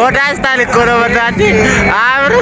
Oda style kono badati. Amru.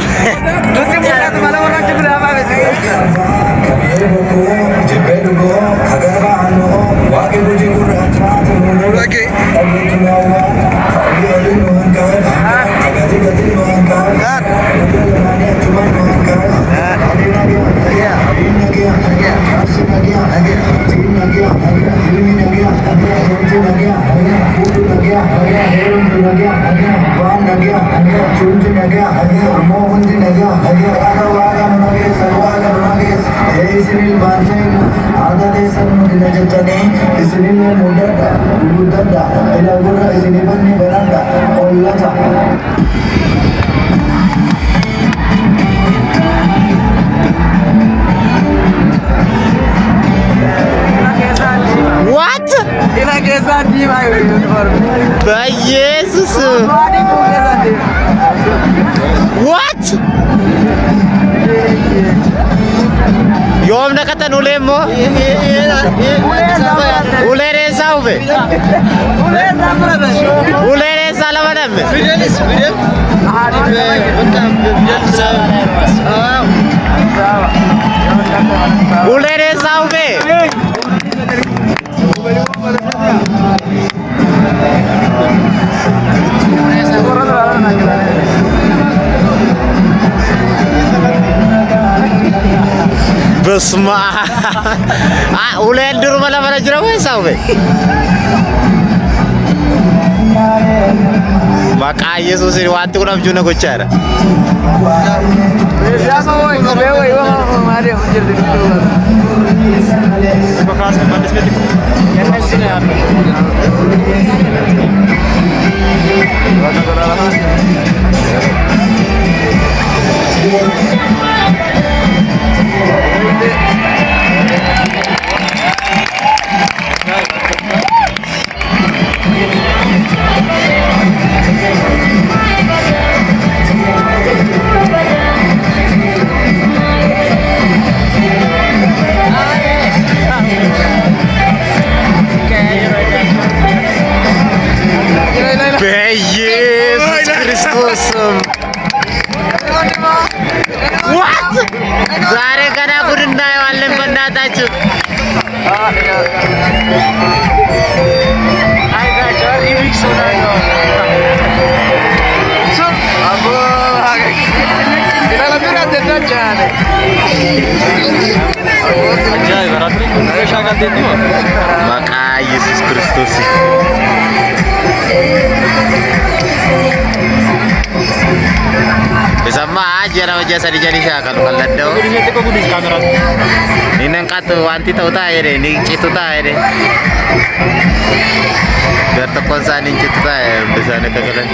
What? በኢየሱስ What? Yom nakatan ule mo? Ule resa ube? Ule resa lamadam? Ule resa ube? Besma, ulen di rumah mana jauh sampai. Maka Yesus ini waktu kuna mjuna kucara. Yesus Kristus. What? Zare kana kudunda wallen banda tachu. Ai ga jari mix hona hai. Sun abo aage. Ila labira deta jane. Jai baratri. Ayo shagal de diyo. Maka Yesus Kristus. Sama aja nama jasa di jadi syakal kalau ada. Ini nangkat wanti tahu tak ya deh, ini citu tak ya deh. Biar terkonsan ini citu tak ya, bisa nak kekalan.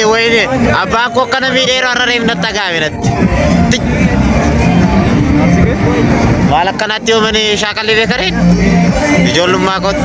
Wayne abba ko kana video ararim na tagaminat wala kana tiyo mani shakali bekarin bijolum makot